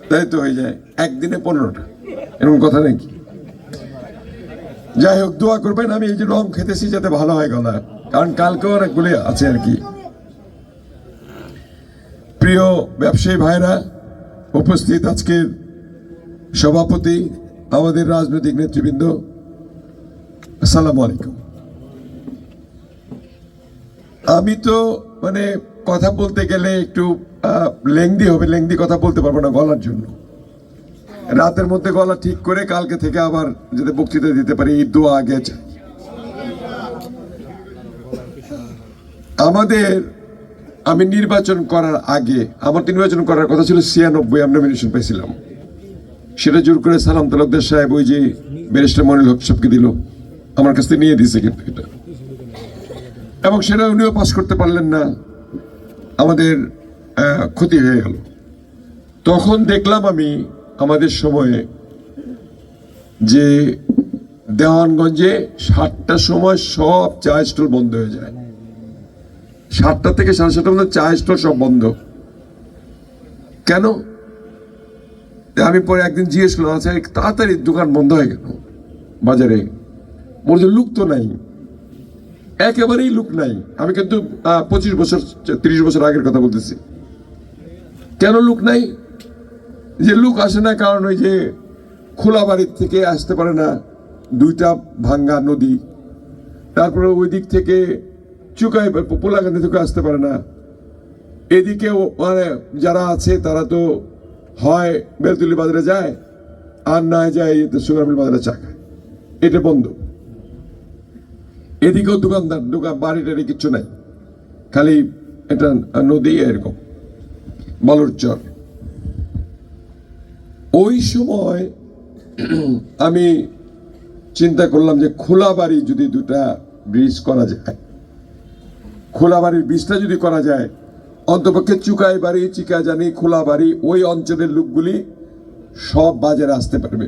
তাই তো হয়ে যায় একদিনে 15টা, এরকম কথা নাকি? যাই হোক, দোয়া করবেন। আমি এই যে রং খেতেছি যাতে ভালো হয় গলা, কারণ কালকে অনেকগুলি আছে আর কি। প্রিয় ব্যবসায়ী ভাইরা, উপস্থিত আজকের সভাপতি, আমাদের রাজনৈতিক নেতৃবৃন্দ, আসসালামু আলাইকুম। আমি তো মানে কথা বলতে গেলে একটু লেংদি হবে, লেংদি কথা বলতে পারবো না গলার জন্য। রাতের মধ্যে গলা ঠিক করে কালকে থেকে আবার যাতে বক্তৃতা দিতে পারি, এই দোয়া আগে চাই। আমি নির্বাচন করার আগে, আমার নির্বাচন করার কথা ছিল 96, আমি নমিনেশন পেয়েছিলাম। সেটা জোর করে সালাম তালুকদার সাহেব ওই যে ব্যারিস্টার মনিরুল হক সাহেবকে দিল, আমার কাছ থেকে নিয়ে দিয়েছে কিন্তু এটা, এবং সেটা উনিও পাস করতে পারলেন না, আমাদের ক্ষতি হয়ে গেল। তখন দেখলাম আমি আমাদের সময়ে যে দেওয়ানগঞ্জে 7টার সময় সব চা স্টল বন্ধ হয়ে যায়, 7টা থেকে 7:30টার মধ্যে চা স্টল সব বন্ধ। কেন? আমি পরে একদিন জিজ্ঞেস করলাম, আচ্ছা তাড়াতাড়ি দোকান বন্ধ হয়ে গেল বাজারে? বলছে লোক তো নাই, একেবারেই লোক নাই। আমি কিন্তু 25 বছর 30 বছর আগের কথা বলতেছি। কেন লোক নাই? যে লোক আসে না কারণ ওই যে খোলা বাড়ির থেকে আসতে পারে না, 2টা ভাঙ্গা নদী, তারপরে ওই দিক থেকে চুকাই পোলাকান্দি থেকে আসতে পারে না, এদিকে মানে যারা আছে তারা তো হয় বেলতুলি বাজারে যায়, আর না যায় সুগার মিল বাজারে চা খায়, এটা বন্ধ। এদিকেও দোকান বাড়ি টাড়ি কিচ্ছু নাই, খালি এটা নদী এরকম বালুর চর। ওই সময় আমি চিন্তা করলাম যে খোলা বাড়ি যদি 2টা ব্রিজ করা যায়, খোলা বাড়ির ব্রিজটা যদি করা যায়, অন্তপক্ষে চুকাই বাড়ি, চিকাজানি, খোলা বাড়ি, ওই অঞ্চলের লোকগুলি সব বাজারে আসতে পারবে।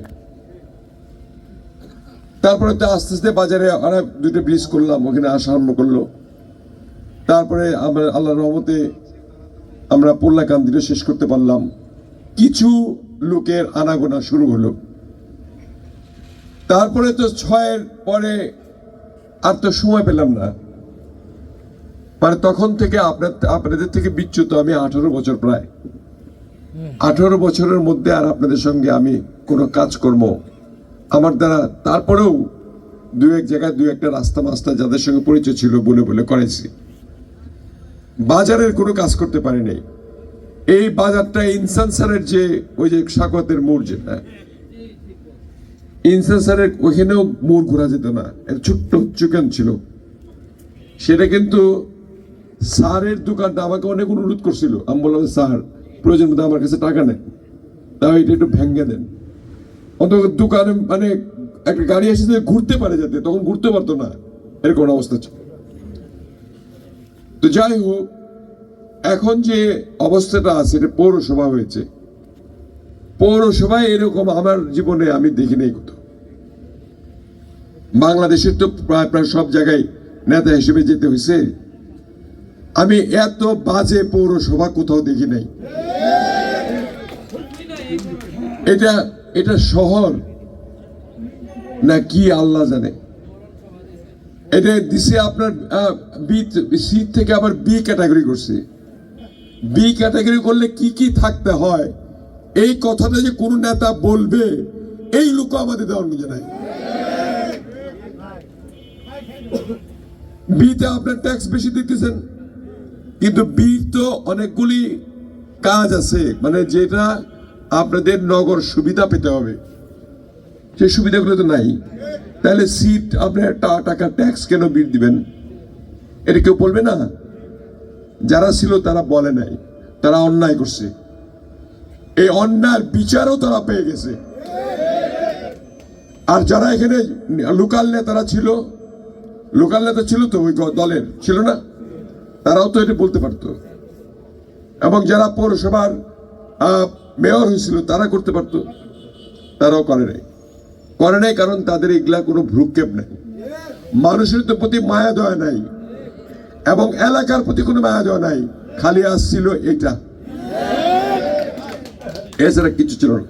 তারপরে তো আস্তে আস্তে বাজারে আমরা 2টা ব্রিজ করলাম, ওখানে আসা আরম্ভ করলো। তারপরে আমরা আল্লাহর রহমতে আমরা পোল্লাকান্দিটা শেষ করতে পারলাম। কিছু লোকের আনাগোনা শুরু হলো। তারপরে তো 6-এর পরে আর তো সময় পেলাম না, মানে তখন থেকে আপনাদের থেকে বিচ্যুত আমি 18 বছর, প্রায় 18 বছরের মধ্যে আর আপনাদের সঙ্গে আমি কোনো কাজকর্ম আমার দ্বারা, তারপরেও 2-1 জায়গায় 2-1টা রাস্তা মাস্তা যাদের সঙ্গে পরিচয় ছিল বলে বলে করেছি। বাজারের কোনো কাজ করতে পারিনি। এই বাজারটা ইনসান স্যারের যে ওই যে সাকওয়াতের মোড়, যেটা ইনসান স্যারের, ওইখানেও মোড় ঘোরা যেত না, ছোট্ট চিকেন ছিল। সেটা কিন্তু স্যারের দোকানটা আমাকে অনেক অনুরোধ করছিল। আমি বললাম, স্যার প্রয়োজন মতো আমার কাছে টাকা নেন, তাও এটা একটু ভেঙে দেন, অন্তত দোকানে মানে একটা গাড়ি এসে ঘুরতে পারে, যাতে তখন ঘুরতে পারতো না, এরকম অবস্থা ছিল। তো যাই হোক, এখন যে অবস্থাটা আছে, এটা পৌরসভা হয়েছে। পৌরসভায় এরকম আমার জীবনে আমি দেখি নাই কোথাও। বাংলাদেশের তো প্রায় সব জায়গায় নেতা হিসেবে যেতে হয়েছে, আমি এত বাজে পৌরসভা কোথাও দেখি নাই। এটা শহর না কি আল্লাহ জানে। এটা দিছে আপনার সি থেকে আবার বি ক্যাটাগরি করছে। বি ক্যাটাগরি করলে কি কি থাকতে হয়, এই কথাটা যে কোন নেতা বলবে, এই লোক আমাদের দেওয়ার নাই। বিতে আপনার ট্যাক্স বেশি দিতেছেন, কিন্তু বি তো অনেকগুলি কাজ আছে, মানে যেটা আপনাদের নগর সুবিধা পেতে হবে, সেই সুবিধাগুলো তো নাই। তাহলে সিট আপনার টাকা ট্যাক্স কেন বিল দিবেন? এটা কেউ বলবে না? যারা ছিল তারা বলে নাই, তারা অন্যায় করছে, এই অন্যায়ের বিচারও তারা পেয়ে গেছে। আর যারা এখানে লোকাল নেতারা ছিল, লোকাল নেতা ছিল তো ওই দলের ছিল না, তারাও তো এটা বলতে পারতো। এবং যারা পৌরসভার মেয়র হয়েছিল তারা করতে পারতো, তারাও করে নাই কারণ তাদের এগুলা কোনো ভ্রুক্ষেপ নাই, মানুষের তো প্রতি মায়া দয়া নাই, এবং এলাকার প্রতি কোনো মায়া দয়া নাই, খালি আসছিল এটা। এছাড়া কিছু ছিল না।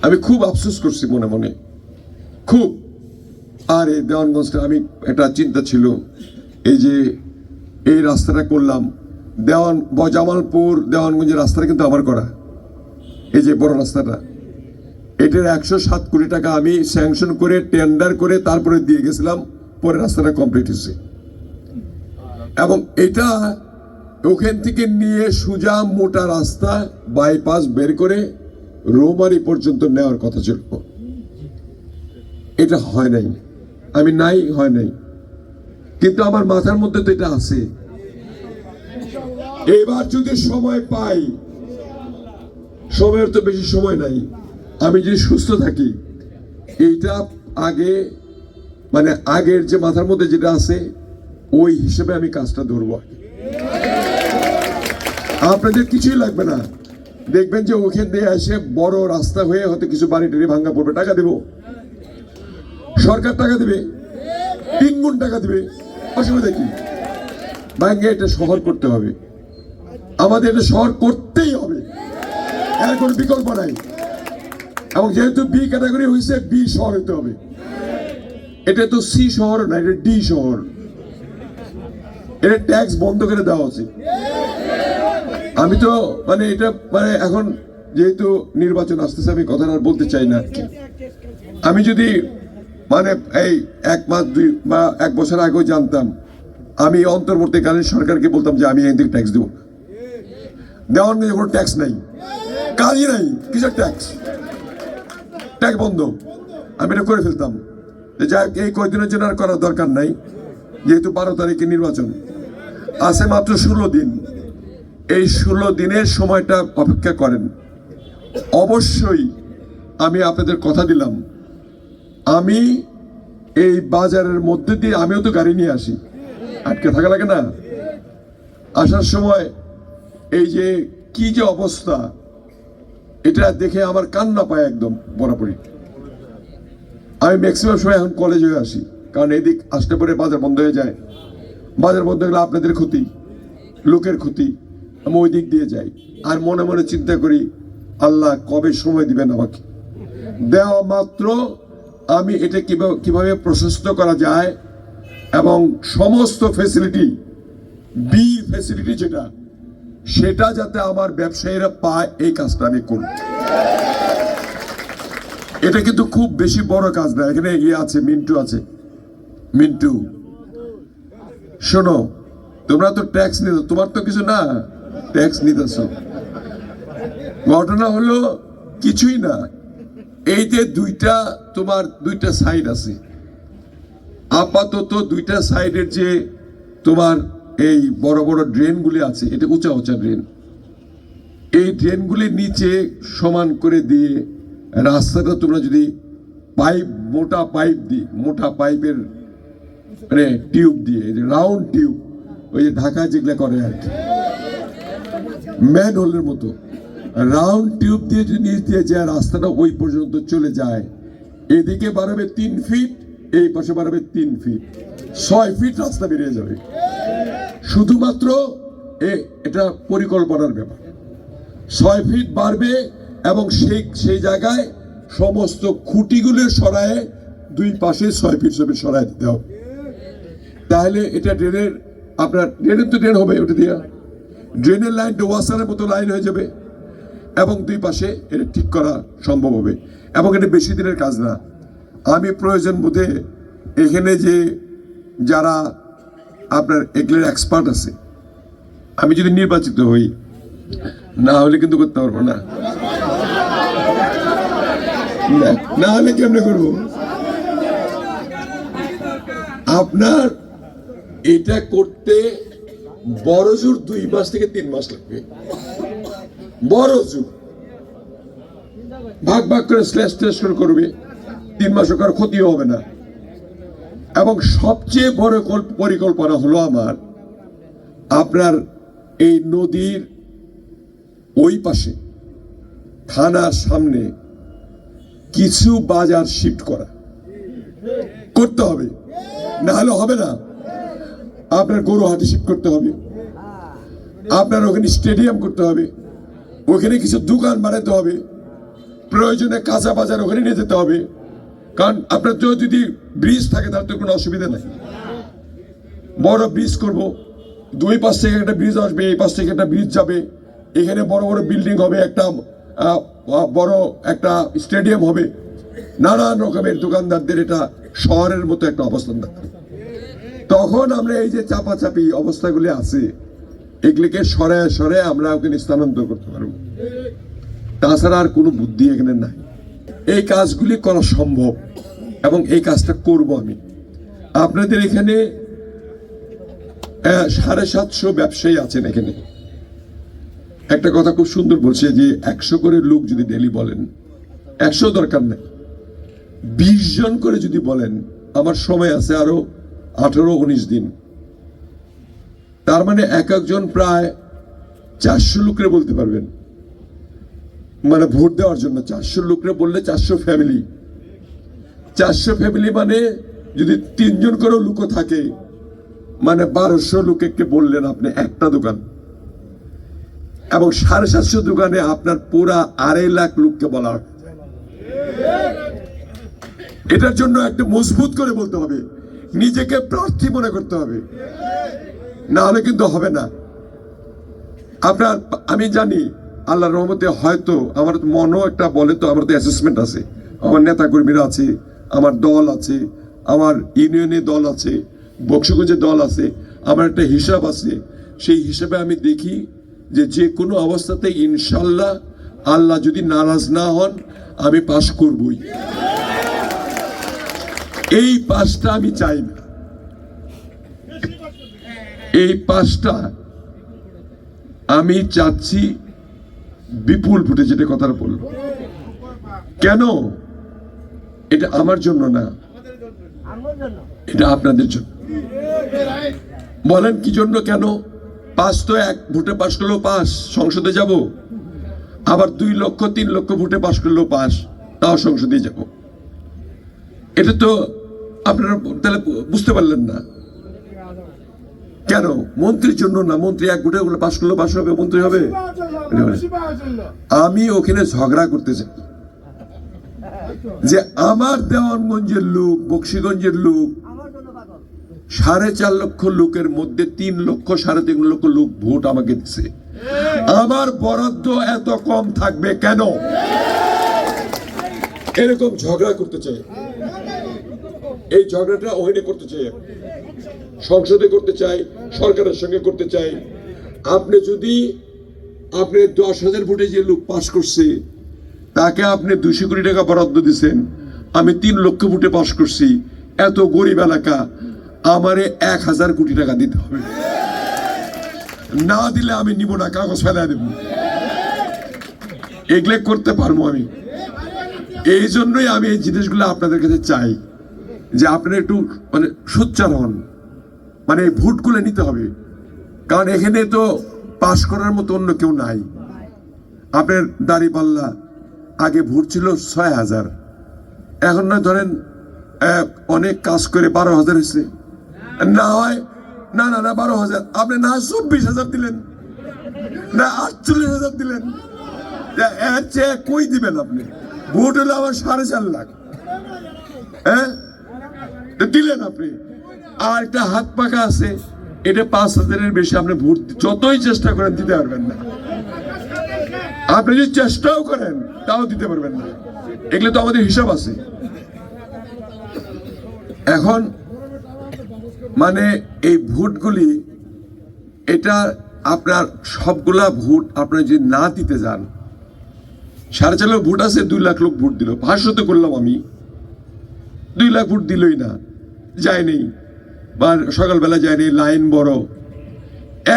আমি খুব আফসোস করছি মনে মনে, খুব। আর এই দেওয়ানগঞ্জটা আমি একটা চিন্তা ছিল, এই যে এই রাস্তাটা করলাম, জামালপুর দেওয়ানগঞ্জের রাস্তাটা কিন্তু আমার করা, এই যে বড় রাস্তাটা, এটার 107 কোটি টাকা আমি স্যাংশন করে টেন্ডার করে তারপরে দিয়ে গেছিলাম, পরে রাস্তাটা কমপ্লিট হয়েছে। এবং এটা ওখান থেকে নিয়ে সোজা মোটা রাস্তা বাইপাস বের করে রৌমারি পর্যন্ত নেওয়ার কথা ছিল, এটা হয় নাই। আমি নাই, হয় নাই, কিন্তু আমার মাথার মধ্যে তো এটা আছে। এবার যদি সময় পাই, সময়ের তো বেশি সময় নাই, আমি যদি সুস্থ থাকি, এইটা আগে মানে আগের যে মাথার মধ্যে যেটা আছে ওই হিসেবে আমি কাজটা ধরবো। আপনাদের কিছুই লাগবে না, দেখবেন যে ওখান দিয়ে এসে বড় রাস্তা হয়ে হয়তো কিছু বাড়ি টাড়ি ভাঙ্গা পড়বে, টাকা দেব, সরকার টাকা দেবে, 3 গুণ টাকা দেবে, অসুবিধা কি? ভাঙ্গে এটা শহর করতে হবে, আমাদের এটা শহর করতেই হবে, এর কোনো বিকল্প নাই। এবং যেহেতু বি ক্যাটাগরি হয়েছে, বি শহর হতে হবে। এটা তো সি শহর না, এটা ডি শহর। এটা ট্যাক্স বন্ধ করে দেওয়া উচিত। আমি তো মানে এটা মানে এখন যেহেতু নির্বাচন আসতেছে, আমি কথাটা আর বলতে চাই না। আমি যদি মানে এই 1 মাস 2 বা 1 বছর আগেও জানতাম, আমি অন্তর্বর্তীকালীন সরকারকে বলতাম যে আমি এদিকে ট্যাক্স দেবো, দেওয়ার নিয়ে কোনো ট্যাক্স নাই, কাজই নাই, কিসের ট্যাক্স, ট্যাক্স বন্ধ। আমি এটা করে ফেলতাম। যাই হোক, এই কয়েকদিনের জন্য আর করার দরকার নাই, যেহেতু 12 তারিখে নির্বাচন আছে, মাত্র 16 দিন। এই 16 দিনের সময়টা অপেক্ষা করেন। অবশ্যই আমি আপনাদের কথা দিলাম, আমি এই বাজারের মধ্যে দিয়ে, আমিও তো গাড়ি নিয়ে আসি, আটকে থাকা লাগে না। আসার সময় এই যে কি যে অবস্থা, এটা দেখে আমার কান্না পায় একদম বরাবরই। আমি ম্যাক্সিমাম সময় এখন কলেজে আসি, কারণ এদিক আসতে পরে বাজার বন্ধ হয়ে যায়। বাজার বন্ধ হলে আপনাদের ক্ষতি, লোকের ক্ষতি। আমি ওই দিক দিয়ে যাই, আর মনে মনে চিন্তা করি, আল্লাহ কবে সময় দিবেন আমাকে। দেওয়া মাত্র আমি এটা কিভাবে প্রশস্ত করা যায় এবং সমস্ত ফ্যাসিলিটি, বি ফ্যাসিলিটি যেটা, সেটা যাতে আমার ব্যবসায়ীরা পায়, এই কাজটা আমি করি। এটা কিন্তু খুব বেশি বড় কাজ না। এখানে ইয়ে আছে, মিন্টু আছে, মিন্টু শোনো, তোমরা তো ট্যাক্স নিত, তোমার তো কিছু না, ট্যাক্স নিতেছ। ঘটনা হলো কিছুই না, এই যে তোমার দুইটা সাইড আছে, আপাতত দুইটা সাইডের যে তোমার এই বড় বড় ড্রেনগুলি আছে, এটা উঁচা উঁচা ড্রেন, এই ড্রেনগুলির নিচে সমান করে দিয়ে রাস্তাটা তোমরা যদি মোটা পাইপ দিয়ে, মোটা পাইপের মানে টিউব দিয়ে, রাউন্ড টিউব, ওই যে ঢাকা যেগুলা করে আর কি, ম্যান হোলের মতো রাউন্ড টিউব দিয়ে যদি নিচ দিয়ে যায়, রাস্তাটা ওই পর্যন্ত চলে যায়, এদিকে বাড়াবে 3 ফিট, এই পাশে বাড়াবে 3 ফিট, 6 ফিট রাস্তা বেরিয়ে যাবে। শুধুমাত্র এটা পরিকল্পনার ব্যাপার। 6 ফিট বাড়বে এবং সেই জায়গায় সমস্ত খুঁটিগুলো সরায়ে 2 পাশে 6 ফিট সরাই দিতে হবে। তাহলে এটা ড্রেনের, আপনার ড্রেনের তো ড্রেন হবে, ওটা দিয়ে ড্রেনের লাইনটা ওয়াসারের মতো লাইন হয়ে যাবে এবং 2 পাশে এটা ঠিক করা সম্ভব হবে। এবং এটা বেশি দিনের কাজ না। আমি প্রয়োজন বোধে এখানে যে যারা আপনার এগুলোর এক্সপার্ট আছে, আমি যদি নির্বাচিত হই, না হলে কিন্তু করতে পারবো না, না হলে কেমনে করবো? আপনার এটা করতে বড় জোর 2 মাস থেকে 3 মাস লাগবে, বড় জোর। ভাগ ভাগ করে স্ল্যাশ করে করবে, 3 মাসও কারো ক্ষতিও হবে না। এবং সবচেয়ে বড় পরিকল্পনা হলো আমার, আপনার এই নদীর ওই পাশে থানার সামনে কিছু বাজার শিফট করতে হবে, না হলে হবে না। আপনার গরুহাটি শিফট করতে হবে, আপনার ওখানে স্টেডিয়াম করতে হবে, ওখানে কিছু দোকান বানাতে হবে, প্রয়োজনে কাঁচা বাজার ওখানে নিয়ে যেতে হবে। কারণ আপনার যদি ব্রিজ থাকে তাহলে তো কোনো অসুবিধা নাই। বড় ব্রিজ করব, দুই পাশ থেকে একটা ব্রিজ আসবে, এই পাশ থেকে একটা ব্রিজ যাবে, এখানে বড় বড় বিল্ডিং হবে, একটা বড় একটা স্টেডিয়াম হবে, নানান রকমের দোকানদারদের এটা শহরের মতো একটা অবস্থান থাকবে। তখন আমরা এই যে চাপাচাপি অবস্থাগুলি আছে এগুলিকে সরায় সরায় আমরা ওখানে স্থানান্তর করতে পারবো। তাছাড়া আর কোনো বুদ্ধি এখানে নাই। এই কাজগুলি করা সম্ভব এবং এই কাজটা করব আমি। আপনাদের এখানে 750 ব্যবসায়ী আছেন এখানে। একটা কথা খুব সুন্দর বলছে যে 100 করে লোক যদি ডেলি বলেন, 100 দরকার নেই, 20 জন করে যদি বলেন, আমার সময় আছে আরো 18-19 দিন, তার মানে এক একজন প্রায় 400 লোকরে বলতে পারবেন। মানে ভোট দেওয়ার জন্য 400 লোকরে বললে 400 ফ্যামিলি, 400 ফ্যামিলি মানে যদি 3 জন করে লোক থাকে মানে 1200 লোককে বললেন আপনি একটা দোকান, এবং 750 দোকানে আপনার পুরা 2.5 লাখ লোককে বলা হয়। এটার জন্য একটা মজবুত করে বলতে হবে, নিজেকে প্রার্থী মনে করতে হবে, না হলে কিন্তু হবে না। আপনার আমি জানি আল্লাহর রহমতে হয়তো আমার মনও একটা বলে, তো আমার তো অ্যাসেসমেন্ট আছে, আমার নেতা কর্মীরা আছে, আমার দল আছে, আমার ইউনিয়নে দল আছে, বক্সগঞ্জে দল আছে, আমার একটা হিসাব আছে। সেই হিসাবে আমি দেখি যে কোনো অবস্থাতে ইনশাল্লাহ আল্লাহ যদি নারাজ না হন আমি পাস করবই। এই পাসটা আমি চাই না, এই পাসটা আমি চাচ্ছি বিপুল ভোটে, যেটা কথা বলবো। কেন? এটা আমার জন্য না, এটা আপনাদের জন্য। বলেন কি জন্য? কেন? পাস তো এক ভোটে পাস করলেও পাস, সংসদে যাব। আবার 2 লক্ষ 3 লক্ষ ভোটে পাস করলেও পাস, তাও সংসদে যাব। এটা তো আপনারা তাহলে বুঝতে পারলেন না কেন? মন্ত্রীর জন্য না, মন্ত্রী এক ভোটে পাস করলেও পাস হবে, মন্ত্রী হবে। আমি ওখানে ঝগড়া করতে চাই যে আমার দেওয়ানগঞ্জের লোক, বক্সিগঞ্জের লোক, 4.5 লক্ষ লোকের মধ্যে 3 লক্ষ 3.5 লক্ষ লোক ভোট আমাকে দিচ্ছে, আমার বরাদ্দ এত কম থাকবে কেন? এরকম ঝগড়া করতে চাই। এই ঝগড়াটা ওখানে করতে চাই, সংসদে করতে চাই, সরকারের সঙ্গে করতে চাই। আপনি যদি আপনি 10,000 ভোটে যে লোক পাস করছে তাকে আপনি 200 কোটি টাকা বরাদ্দ দিচ্ছেন, আমি 3 লক্ষ ভোটে পাস করছি, এত গরিব এলাকা, আমারে 1000 কোটি টাকা দিতে হবে। না দিলে আমি নিব না, কাগজ ফেলা দেব। এগুলো করতে পারবো আমি। এই জন্যই আমি এই জিনিসগুলো আপনাদের কাছে চাই যে আপনারা একটু মানে সোচ্চার হন, মানে ভোটগুলো নিতে হবে। কারণ এখানে তো পাশ করার মতো অন্য কেউ নাই। আপনার দাঁড়িপাল্লা আগে ভোট ছিল 6000, এখন না ধরেন অনেক কাজ করে 12,000 হয়েছে। না হয় না 12,000, আপনি না 24,000 দিলেন, না 48,000 দিলেন, এর চেয়ে কই দিবেন আপনি? ভোট হলো আমার 4.5 লাখ, হ্যাঁ দিলেন আপনি। আর একটা হাত পাকা আছে, এটা 5,000-এর বেশি আপনি ভোট যতই চেষ্টা করেন দিতে পারবেন না। আপনি যদি চেষ্টাও করেন তাও দিতে পারবেন না। এগুলো তো আমাদের হিসাব আছে। এখন মানে এই ভোটগুলি, এটা আপনার সবগুলা ভোট আপনার যদি না দিতে যান, 4.5 লাখ ভোট আছে, 2 লাখ লোক ভোট দিল, ভাষ্যতে করলাম আমি, 2 লাখ ভোট দিলই না, যায়নি, বা সকালবেলা যায়নি, লাইন বড়।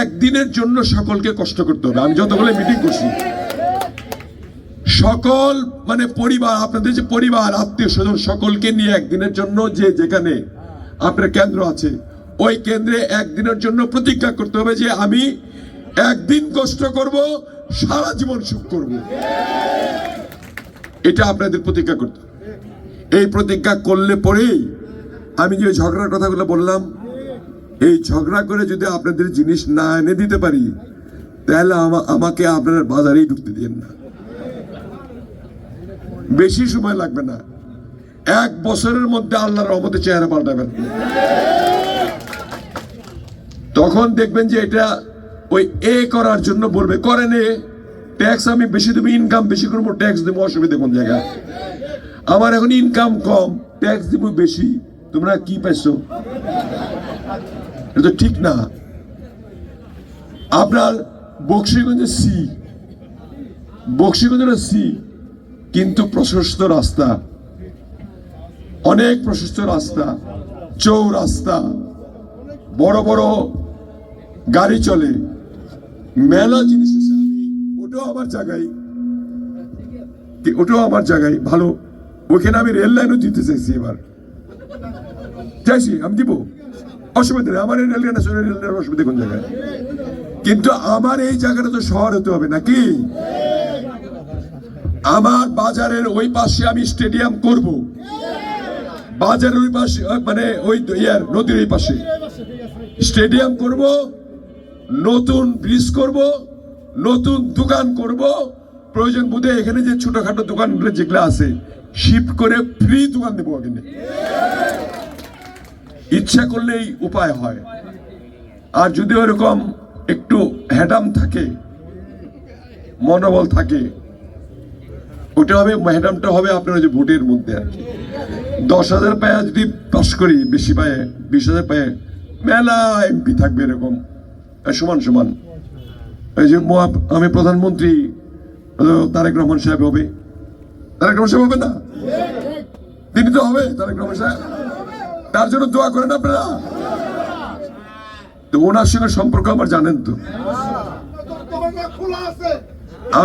একদিনের জন্য সকলকে কষ্ট করতে হবে। আমি যতগুলো মিটিং করছি, সকল মানে পরিবার, আপনাদের যে পরিবার, আত্মীয় স্বজন, সকলকে নিয়ে একদিনের জন্য যে যেখানে আপনার কেন্দ্র আছে, ওই কেন্দ্রে একদিনের জন্য প্রতিজ্ঞা করতে হবে যে আমি একদিন কষ্ট করব, সারা জীবন সুখ করব। এটা আপনাদের প্রতিজ্ঞা করতে হবে। এই প্রতিজ্ঞা করলে পরেই আমি যে ঝগড়ার কথাগুলো বললাম, এই ঝগড়া করে যদি আপনাদের জিনিস না এনে দিতে পারি, তাহলে আমাকে আপনার বাজারেই ঢুকতে দিন না, বেশি সময় লাগবে না, 1 বছরের মধ্যে আল্লাহর রহমতে চেহারা পাল্টাবেন। তখন দেখবেন যে এটা ওই করার জন্য বলবে, করেন ট্যাক্স আমি বেশি দেবো, ইনকাম বেশি করবো, ট্যাক্স দেবো, অসুবিধা কোন জায়গায়? আমার এখন ইনকাম কম, ট্যাক্স দিব বেশি, তোমরা কি পাইছো? এটা তো ঠিক না। আপনার বক্সিগঞ্জে সি, কিন্তু প্রশস্ত রাস্তা, অনেক প্রশস্ত রাস্তা, চৌরাস্তা, বড় বড় গাড়ি চলে, মেলা জিনিস আছে। ওটাও আমার জায়গায় ভালো। ওখানে আমি রেল লাইনও দিতে চাইছি, এবার চাইছি, আমি দিব, অসুবিধা নেই। আমার এই রেল লাইন আছে, রেল লাইনের অসুবিধা কোন জায়গায়? কিন্তু আমার এই জায়গাটা তো শহর হতে হবে নাকি? আমার বাজারের ওই পাশে আমি স্টেডিয়াম করব, বাজারের ওই পাশে মানে ওই নদীর ওই পাশে স্টেডিয়াম করব, নতুন ব্রিজ করব, নতুন দোকান করব, প্রয়োজন বোধে এখানে যে ছোটখাটো দোকানগুলো যেগুলো আছে শিফট করে ফ্রি দোকান দেবো এখানে। ইচ্ছা করলেই উপায় হয়। আর যদি ওরকম একটু হ্যাডাম থাকে, মনোবল থাকে, ওটা হবে, হ্যাডামটা হবে আপনার ওই যে ভোটের মধ্যে আর কি। 10,000 পায়ে যদি পাস করি, বেশি পায়ে 20,000 পায়ে, মেলা এমপি থাকবে এরকম সমান সমান। এই যে আমি প্রধানমন্ত্রী, তারেক রহমান সাহেব হবে, তারেক রহমান সাহেব হবে না? তিনি তো হবে তারেক রহমান সাহেব, তার জন্য দোয়া করেন আপনারা। তো ওনার সঙ্গে সম্পর্ক আমার জানেন তো।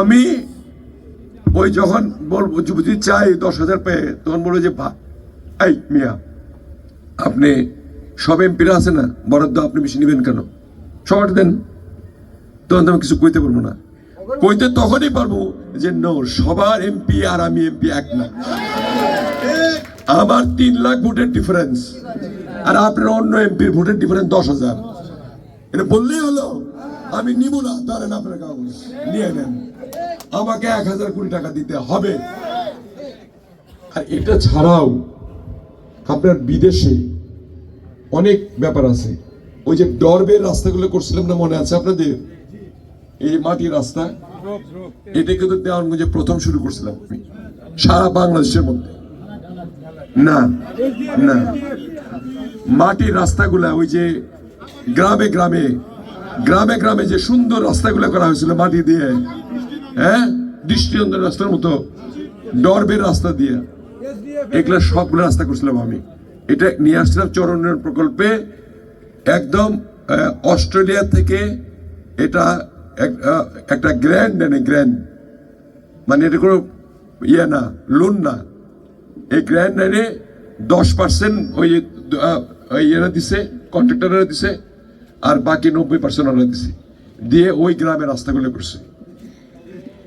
আমি ওই যখন বলবো যদি চাই 10,000 পেয়ে, তখন বলবো যে এই মিয়া, আপনি সব এমপিরা আছে না, বরাদ্দ আপনি বেশি নেবেন কেন? সবার দেন। তখন তো আমি কিছু কইতে পারবো না। কইতে তখনই পারবো যে নো, সবার এমপি আর আমি এমপি এক না। আমার 3 লাখ ভোটের ডিফারেন্স, আর আপনার অন্য এমপির ভোটের ডিফারেন্স 10,000। এটা বললেই হলো, আমি নিব না, ধরেন আপনার কাগজ নিয়ে নেন, আমাকে 1,000 কোটি টাকা দিতে হবে। আর এটা ছাড়াও আপনার বিদেশে অনেক ব্যাপার আছে। ওই যে ডরবের রাস্তাগুলো করছিলাম না, মনে আছে আপনাদের? এই মাটির রাস্তা, এটা কিন্তু দেওয়ানগঞ্জে প্রথম শুরু করছিলাম সারা বাংলাদেশের মধ্যে। না না, মাটির রাস্তাগুলা ওই যে গ্রামে গ্রামে গ্রামে গ্রামে যে সুন্দর রাস্তাগুলো করা হয়েছিল মাটি দিয়ে, হ্যাঁ, দৃষ্টিনন্দন রাস্তার মতো, ডরবের রাস্তা দিয়ে, এগুলা সবগুলো রাস্তা করছিলাম আমি। এটা নিয়ে আসছিলাম চর উন্নয়ন প্রকল্পে, একদম অস্ট্রেলিয়া থেকে। এটা একটা গ্র্যান্ড মানে এটা কোনো ইয়ে না, লোন না। এই গ্র্যান্ড লাইনে 10% ওই ইয়েরা দিছে, কন্ট্রাক্টররা দিছে, আর বাকি 90% ওরা দিছে, দিয়ে ওই গ্রামের রাস্তাগুলো করছে।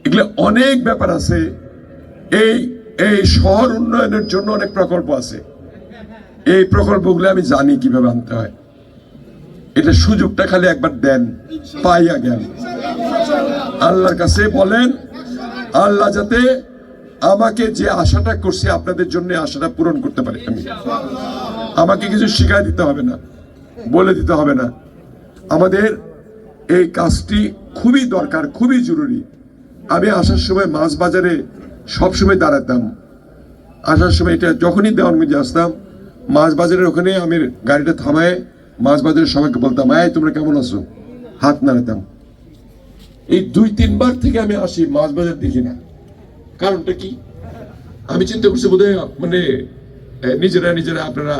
এগুলো অনেক ব্যাপার আছে। এই শহর উন্নয়নের জন্য অনেক প্রকল্প আছে। এই প্রকল্পগুলো আমি জানি কিভাবে আনতে হয়। এটা সুযোগটা খালি একবার দেন, পাইয়া গেল। আল্লাহর কাছে বলেন, আল্লাহ যাতে আমাকে যে আশাটা করছি আপনাদের জন্য আশাটা পূরণ করতে পারি। আমাকে কিছু শিখাই দিতে হবে না, বলে দিতে হবে না। আমাদের এই কাজটি খুবই দরকার, খুবই জরুরি। আমি আসার সময় মাছ বাজারে সবসময় দাঁড়াতাম। আসার সময় এটা যখনই দেওয়ানগঞ্জে আসতাম, মাছ বাজারের ওখানে আমি গাড়িটা থামায় মাছ বাজারের সবাইকে বলতাম, তোমরা কেমন আছো, হাত নাড়াতাম। এই 2-3 বার থেকে আমি আসি, মাছ বাজার দেখি না। কারণটা কি? আমি চিন্তা করছি বোধহয় মানে নিজেরা আপনারা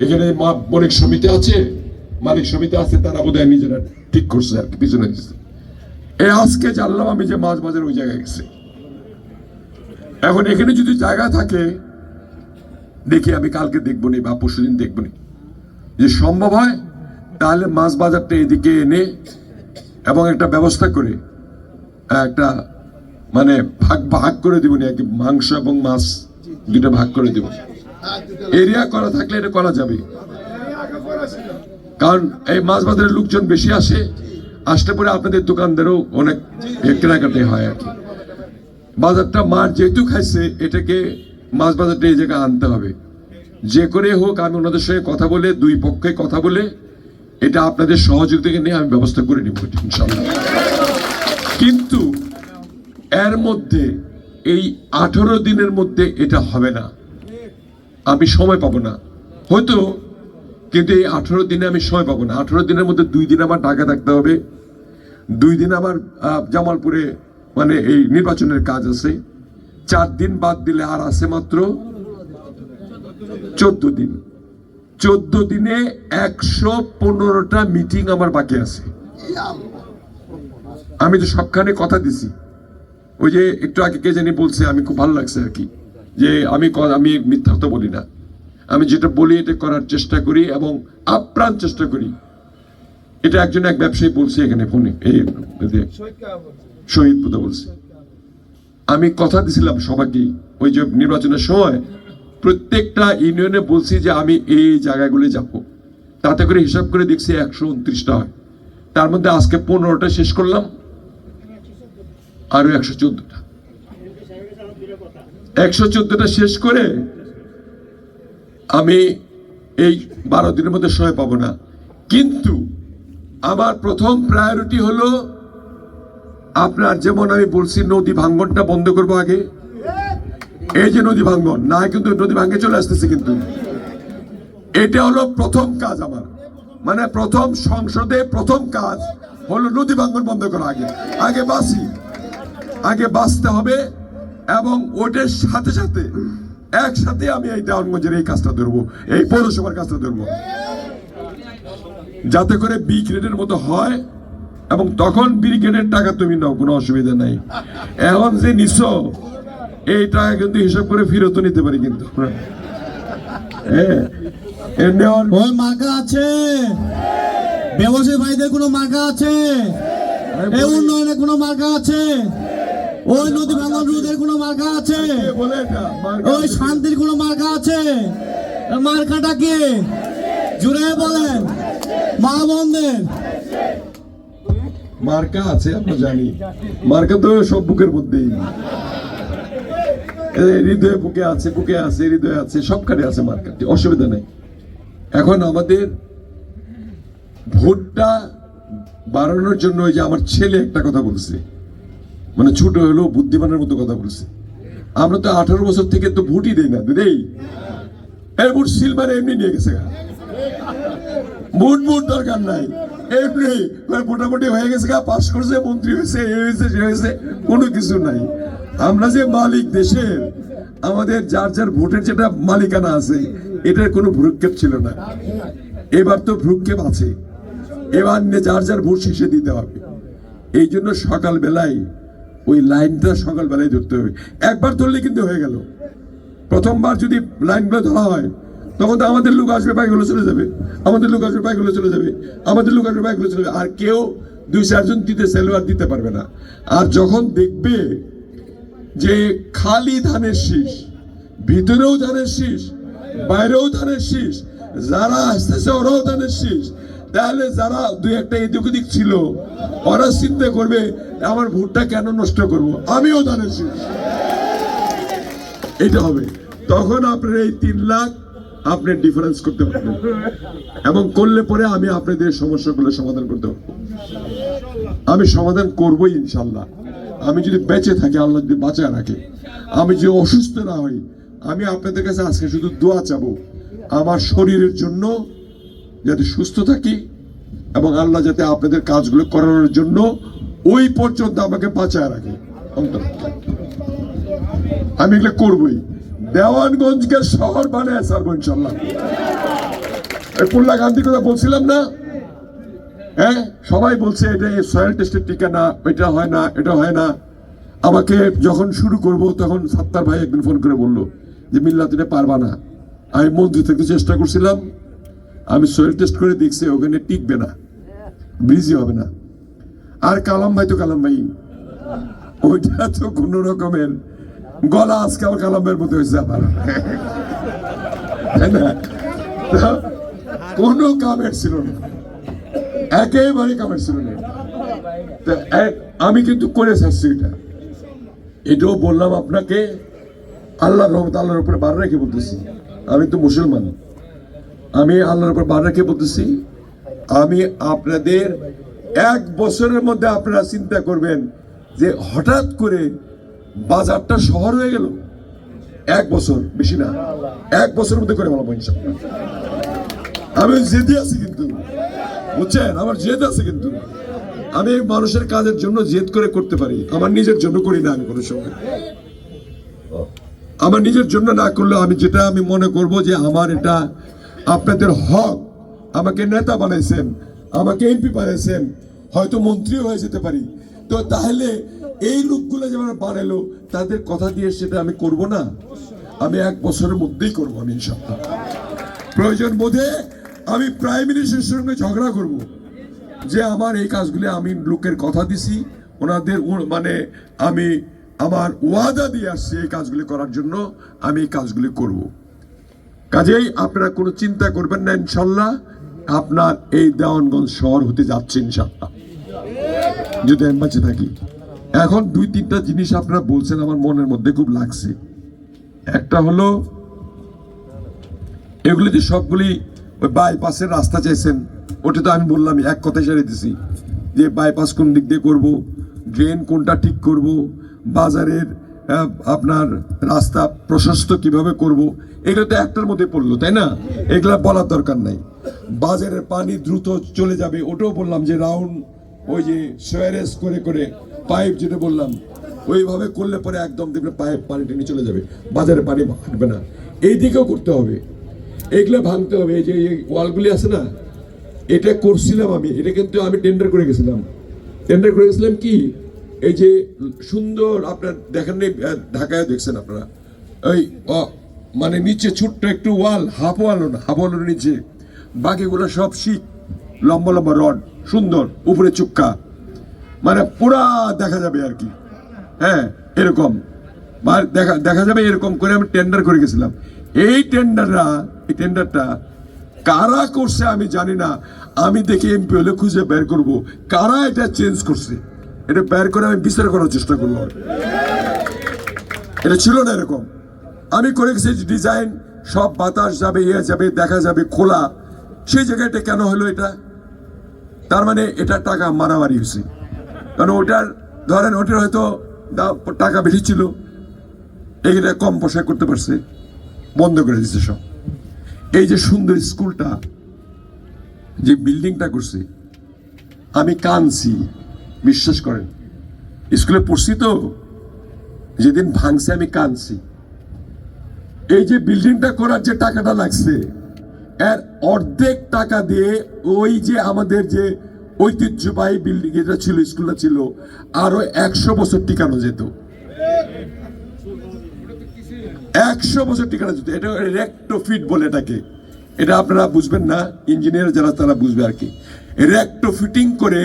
এখানে বণিক সমিতি আছে, মালিক সমিতি আছে, তারা বোধহয় নিজেরা ঠিক করছে আর কি, পিছনে দিচ্ছে। আজকে জানলাম আমি যে মাছ বাজার ওই জায়গায় গেছে। এখন এখানে যদি জায়গা থাকে, দেখি আমি কালকে দেখবো নি বা পরশুদিন দেখবো নি, যে সম্ভব হয় তাহলে মাছ বাজারটা এদিকে এনে এবং একটা ব্যবস্থা করে একটা মানে ভাগ করে দিব, মাংস এবং মাছ দুটো ভাগ করে দিব। এরিয়া করা থাকলে এটা করা যাবে, কারণ এই মাছ বাজারের লোকজন বেশি আসে, আসলে পরে আপনাদের দোকানদারও অনেক কেনাকাটি হয় আর কি। বাজারটা মার যেহেতু খাইছে, এটাকে মাছ বাজারটা এই জায়গায় আনতে হবে। যে করে হোক আমি ওনাদের সঙ্গে কথা বলে, দুই পক্ষে কথা বলে এটা আপনাদের সহযোগিতা নিয়ে আমি ব্যবস্থা করে নিব ইনশাল্লাহ। কিন্তু এর মধ্যে এই 18 দিনের মধ্যে এটা হবে না, আমি সময় পাবো না হয়তো, কিন্তু এই 18 দিনে আমি সময় পাবো না। 18 দিনের মধ্যে 2 দিন আমার ঢাকা থাকতে হবে, 2 দিন আমার জামালপুরে মানে এই নির্বাচনের কাজ আছে, 4 দিন বাদ দিলে আর আছে মাত্র 14 দিন। 14 দিনে 115টা মিটিং আমার বাকি আছে। আমি তো সবখানে কথা দিছি। ওই যে একটু আগে কে জানি বলছে, আমি খুব ভালো লাগছে আর কি, যে আমি মিথ্যা তো বলি না, আমি যেটা বলি এটা করার চেষ্টা করি এবং আপ্রাণ চেষ্টা করি। এটা এক ব্যবসায়ী বলছে এখানে ফোনে, এই শহীদ পুদা বলছে। আমি কথা দিছিলাম সবাইকে ওই যে নির্বাচনের সময়, প্রত্যেকটা ইউনিয়নে বলছি যে আমি এই জায়গাগুলো যাব। তাতে করে হিসাব করে দেখছি 129টা হয়, তার মধ্যে আজকে 15টা শেষ করলাম, আরো 114টা। 114টা শেষ করে আমি এই 12 দিনের মধ্যে সময় পাবো না। কিন্তু আমার প্রথম প্রায়োরিটি হলো আপনার, যেমন আমি বলছি নদী ভাঙ্গনটা বন্ধ করবো আগে। এই যে নদী ভাঙ্গন না, কিন্তু নদী ভাঙ্গে চলে আসতেছে, কিন্তু এটা হলো প্রথম কাজ আমার, মানে প্রথম সংসদে প্রথম কাজ হলো নদী ভাঙ্গন বন্ধ করা। আগে বাঁচতে হবে এবং ওটার সাথে সাথে একসাথে আমি এই দেওয়ানগঞ্জের এই কাজটা ধরবো, এই পৌরসভার কাজটা ধরবো, যাতে করে বি গ্রেডের মতো হয়। এবং তখন বি গ্রেডের টাকা তুমি নাও, কোনো অসুবিধা নাই। এখন যে নিছো এই টাকা কিন্তু হিসাব করে ফেরত নিতে পারি, কিন্তু ওই মার্কা আছে, ব্যবসায়ী ভাইদের কোনো মার্কা আছে, এই উন্নয়নের কোনো মার্কা আছে, ওই নদী ভাঙন রোধের কোনো মার্কা আছে, ওই শান্তির কোনো মার্কা আছে। মার্কাটা কি জুড়ে বলেন, মা বোনদের মার্কা আছে, আমরা জানি মার্কা তো সব বুকের মধ্যেই, হৃদয়ে বুকে আছে, হৃদয়ে আছে, সবখানে আছে মার্কাটি, অসুবিধা নেই। এখন আমাদের ভোটটা বাড়ানোর জন্য ওই যে আমার ছেলে একটা কথা বলছে, মানে ছোট হলেও বুদ্ধিমানের মতো কথা বলছে, আমরা তো 18 বছর থেকে তো ভোটই দেই না, দেই এই ভোট সিল মারে এমনি নিয়ে গেছে, ভোট দরকার নাই, এমনি মোটামুটি হয়ে গেছে, পাস করছে, মন্ত্রী হয়েছে, সে হয়েছে, কোনো কিছু নাই। আমরা যে মালিক দেশের, আমাদের যার ভোটের যেটা মালিকানা আছে, এটার কোনো ভ্রুক্ষেপ ছিল না। এবার তো ভ্রুক্ষেপ আছে, এবার যার ভোট শেষে দিতে হবে। এই জন্য সকালবেলায় ওই লাইনটা সকালবেলায় ধরতে হবে। একবার ধরলে কিন্তু হয়ে গেল, প্রথমবার যদি লাইনগুলো ধরা হয় তখন তো আমাদের লোক আসবে, বাইকগুলো চলে যাবে, আর কেউ 2-4 জন দিতে চাইলেও আর দিতে পারবে না। আর যখন দেখবে যে খালি ধানের শীষ, ভিতরেও ধানের শীষ, বাইরেও ধানের শীষ, যারা আসতেছে ওরাও ধানের শীষ, তাহলে যারা 2-1টা এদিক ওদিক ছিল ওরা চিন্তা করবে আমার ভোটটা কেন নষ্ট করব, আমিও ধানের শীষ। এটা হবে, তখন আপনার এই 3 লাখ আপনি ডিফারেন্স করতে পারবেন, এবং করলে পরে আমি আপনাদের সমস্যাগুলো সমাধান করতে পারবো। আমি সমাধান করবোই ইনশাল্লাহ। আমি যদি বেঁচে থাকি, আল্লাহ যদি বাঁচায় রাখে, আমি যদি অসুস্থ না হই, আমি আপনাদের কাছে আজকে শুধু দোয়া চাবো আমার শরীরের জন্য, যাতে সুস্থ থাকি, এবং আল্লাহ যাতে আপনাদের কাজগুলো করানোর জন্য ওই পর্যন্ত আমাকে বাঁচায় রাখে। আমি এগুলো করবোই, দেওয়ানগঞ্জকে শহর বানায় ছাড়বো ইনশাল্লাহ। পুল্লা গান্ধীর কথা বলছিলাম না, হ্যাঁ, সবাই বলছে এটা সয়েল টেস্টের টিকা না, এটা হয় না, এটা হয় না। আমাকে যখন শুরু করব তখন সাত্তার ভাই একদিন ফোন করে বললো যে মিল্লাত এটা পারবা না। আমি মন্ত্রী থেকে চেষ্টা করছিলাম, আমি সয়েল টেস্ট করে দেখছি ওখানে টিকবে না, ব্রিজই হবে না। আর কালাম ভাই ওইটা তো কোন রকমের গলা, আজকে আমার কালাম ভাইয়ের মতো হয়েছে আমার, কোনো কামের ছিল না, একেবারে কামের ছিল না। তো আমি কিন্তু করে ছাড়ছি এটাও বললাম আপনাকে, আল্লাহর রহমত আল্লাহর উপরে বার রেখে বলতেছি। আমি তো মুসলমান, আমি আল্লাহর উপর বার রেখে বলতেছি, আমি আপনাদের 1 বছরের মধ্যে আপনারা চিন্তা করবেন যে হঠাৎ করে বাজারটা শহর হয়ে গেল। 1 বছর, বেশি না, 1 বছরের মধ্যে করে বলবো ইনশাআল্লাহ। আমি জেদে আছি কিন্তু, বুঝছেন, আমার জেদ আছে কিন্তু। আমি মানুষের কাজের জন্য জেদ করে করতে পারি, আমার নিজের জন্য করি না। আমি কোনো সময় আমার নিজের জন্য না করলে আমি যেটা আমি মনে করব যে আমার এটা আপনাদের হক, আমাকে নেতা বানাইছেন, আমাকে এমপি বানাইছেন, হয়তো মন্ত্রীও হয়ে যেতে পারি, তো তাহলে এই লোকগুলো যেমন বানাইলো তাদের কথা দিয়ে সেটা আমি করব না। আমি 1 বছরের মধ্যেই করবো, আমি ইনশাআল্লাহ। প্রয়োজন বোধে আমি প্রাইম মিনিস্টারের সঙ্গে ঝগড়া করব যে আমার এই কাজগুলি আমি লোকের কথা দিছি, ওনাদের মানে আমি আমার ওয়াদা দিয়ে আসছি এই কাজগুলি করার জন্য, আমি এই কাজগুলি করব। কাজেই আপনারা কোনো চিন্তা করবেন না, ইনশাল্লাহ আপনার এই দেওয়ানগঞ্জ শহর হতে যাচ্ছে ইনশাল্লাহ, যদি আমি বেঁচে থাকি। এখন 2-3টা জিনিস আপনারা বলছেন আমার মনের মধ্যে খুব লাগছে। একটা হলো এগুলি যে সবগুলি ওই বাইপাসের রাস্তা চাইছেন, ওটা তো আমি বললাম, এক কথায় সারিয়ে দিছি যে বাইপাস কোন দিক দিয়ে করব, ড্রেন কোনটা ঠিক করব, বাজারের আপনার রাস্তা প্রশস্ত কিভাবে করব, এগুলো তো একটার মধ্যে পড়লো, তাই না? এগুলা বলার দরকার নাই। বাজারের পানি দ্রুত চলে যাবে, ওটাও বললাম যে রাউন্ড ওই যে সোয়ারেজ করে করে পাইপ, যেটা বললাম ওইভাবে করলে পরে একদম দেখবে পাইপ পানি টেনে চলে যাবে, বাজারে পানি হাঁটবে না। এই দিকেও করতে হবে, এগুলো ভাঙতে হবে। এই যে ওয়ালগুলি আছে না, এটা করছিলাম আমি, এটা কিন্তু আমি টেন্ডার করে গেছিলাম। কি এই যে সুন্দর আপনার দেখেন, ঢাকায় দেখছেন আপনারা, ওই মানে নিচে ছোট্ট একটু ওয়াল, হাফ ওয়ালের নিচে, বাকিগুলো সব শিক, লম্বা লম্বা রড, সুন্দর, উপরে চুক্কা, মানে পুরা দেখা যাবে আর কি। হ্যাঁ, এরকম দেখা যাবে, এরকম করে আমি টেন্ডার করে গেছিলাম। এই টেন্ডারটা কারা করছে আমি জানি না, আমি দেখি এমপি হলে খুঁজে বের করব কারা এটা চেঞ্জ করছে। এটা বের করে আমি বিচার করার চেষ্টা করলাম। এটা ছিল না এরকম, আমি করে গেছি ডিজাইন, সব বাতাস যাবে, যাবে, দেখা যাবে খোলা, সেই জায়গায় এটা কেন হলো? এটা তার মানে এটা টাকা মারামারি হয়েছে, কারণ ওটার ধরেন ওটার হয়তো টাকা বেশি ছিল, এইটা কম পয়সা করতে পারছে, বন্ধ করে দিচ্ছে সব। এই যে সুন্দর স্কুলটা, যে বিল্ডিংটা করছে, আমি কাঁদছি, বিশ্বাস করেন, স্কুলে পড়ছি তো, যেদিন ভাঙছে আমি কাঁদছি। এই যে বিল্ডিংটা করার যে টাকাটা লাগছে, এর অর্ধেক টাকা দিয়ে ওই যে আমাদের যে ঐতিহ্যবাহী বিল্ডিং এটা ছিল, স্কুলটা ছিল, আরো 100 বছর টিকানো যেত। 100 বছর টিকানো যেত। এটা রেক্টোফিট বলে এটাকে, এটা আপনারা বুঝবেন না, ইঞ্জিনিয়ার যারা তারা বুঝবে আর কি। রেক্টোফিটিং করে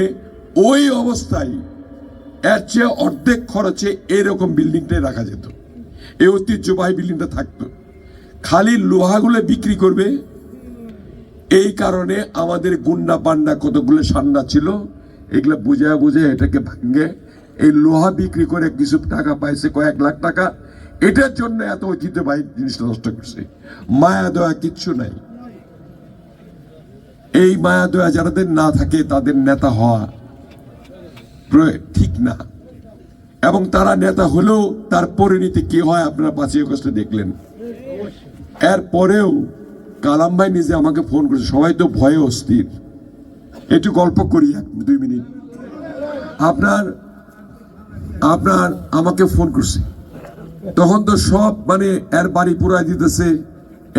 ওই অবস্থায় এর চেয়ে অর্ধেক খরচে এরকম বিল্ডিংটাই রাখা যেত, এই ঐতিহ্যবাহী বিল্ডিংটা থাকতো। খালি লোহাগুলো বিক্রি করবে, এই কারণে আমাদের গুন্ডা পান্ডা কতগুলো সান্ডা ছিল, এগুলো বুঝে এটাকে ভাঙ্গে এই লোহা বিক্রি করে কিছু টাকা পাইছে, কয়েক লাখ টাকা। এটার জন্য এত ঐতিহ্যবাহী জিনিসটা নষ্ট করছে। মায়া দয়া কিচ্ছু নাই। এই মায়া দয়া যাদের না থাকে তাদের নেতা হওয়া ঠিক না, এবং তারা নেতা হলেও তার পরিণতি কি হয় আপনারা 5ই আগস্টে দেখলেন। এরপরেও কালাম ভাই নিজে আমাকে ফোন করেছে, সবাই তো ভয়ে অস্থির, একটু গল্প করি 1-2 মিনিট। আপনার আমাকে ফোন করছে, তখন তো সব মানে এর বাড়ি পুরাই দিতেছে,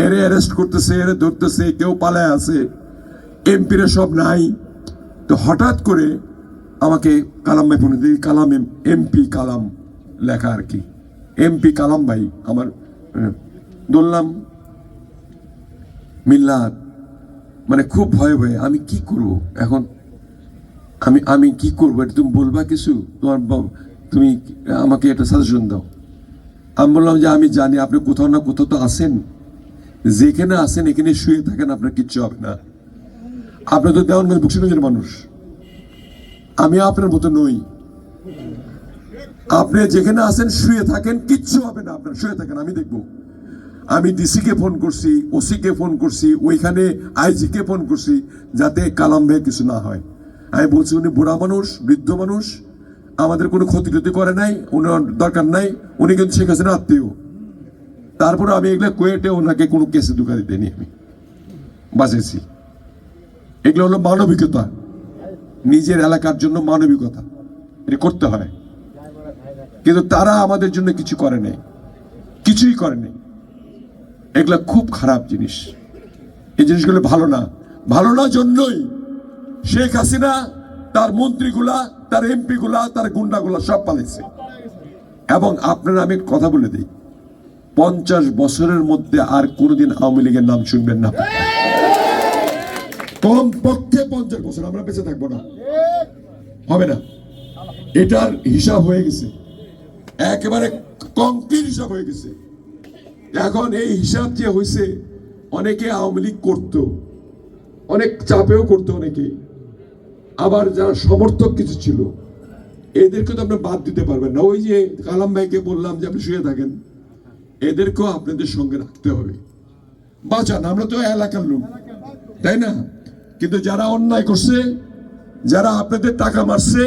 এর অ্যারেস্ট করতেছে, এর ধরতেছে, কেউ পালায় আছে, এমপিরা সব নাই। তো হঠাৎ করে আমাকে কালাম ভাই ফোন দিই, কালাম এমপি কালাম লেখা আর কি, এমপি কালাম ভাই আমার। বললাম মিল্লাত, মানে খুব ভয়ে আমি কি করব এখন, আমি কি করবো, এটা তুমি বলবা কিছু, তুমি আমাকে একটা সাজেশন দাও। আমি বললাম যে আমি জানি আপনি কোথাও না কোথাও তো আছেন, যেখানে আছেন এখানে শুয়ে থাকেন, আপনার কিচ্ছু হবে না। আপনি তো দেওয়ানগঞ্জ বক্সিগঞ্জের মানুষ, আমি আপনার মতো নই। আপনি যেখানে আছেন শুয়ে থাকেন, কিচ্ছু হবে না, আপনার শুয়ে থাকেন, আমি দেখব। আমি ডিসি কে ফোন করছি, ওসি কে ফোন করছি, ওইখানে আইজি কে ফোন করছি, যাতে কালাম ভাই কিছু না হয়। আমি বলছি উনি বুড়া মানুষ, বৃদ্ধ মানুষ, আমাদের কোনো ক্ষতি টতি করে নাই, উনার দরকার নাই, উনি কিন্তু শেখ হাসিনা আত্মীয়। তারপরে আমি এগুলো কোয়েটে ওনাকে কোনো কেসে ঢুকা দিতেনি, আমি বাঁচেছি। এগুলো হলো মানবিকতা, নিজের এলাকার জন্য মানবিকতা, এটা করতে হয়। কিন্তু তারা আমাদের জন্য কিছু করে নাই, কিছুই করে নাই। এগুলা খুব খারাপ জিনিস, এই জিনিসগুলো ভালো না। ভালো না জন্যই শেখ হাসিনা তার মন্ত্রীগুলা, তার এমপি গুলা, তার গুন্ডাগুলা সব পালিয়েছে। এবং আপনারা আমি কথা বলে দিই, 50 বছরের মধ্যে আর কোনোদিন আওয়ামী লীগের নাম শুনবেন না। কম পক্ষে 50 বছর আমরা বেঁচে থাকবো না, হবে না। এটার হিসাব হয়ে গেছে, একেবারে কংক্রিট হিসাব হয়ে গেছে। এখন এই হিসাব যে হয়েছে, অনেকে আওয়ামী লীগ করতো, অনেক চাপেও করতো অনেকে, আবার যারা সমর্থক কিছু ছিল, এদেরকে তো আপনি বাদ দিতে পারবেন না। ওই যে কালাম ভাইকে বললাম যে আপনি শুয়ে থাকেন, এদেরকেও আপনাদের সঙ্গে রাখতে হবে। বাঁচান, আমরা তো এলাকার লোক, তাই না? কিন্তু যারা অন্যায় করছে, যারা আপনাদের টাকা মারছে,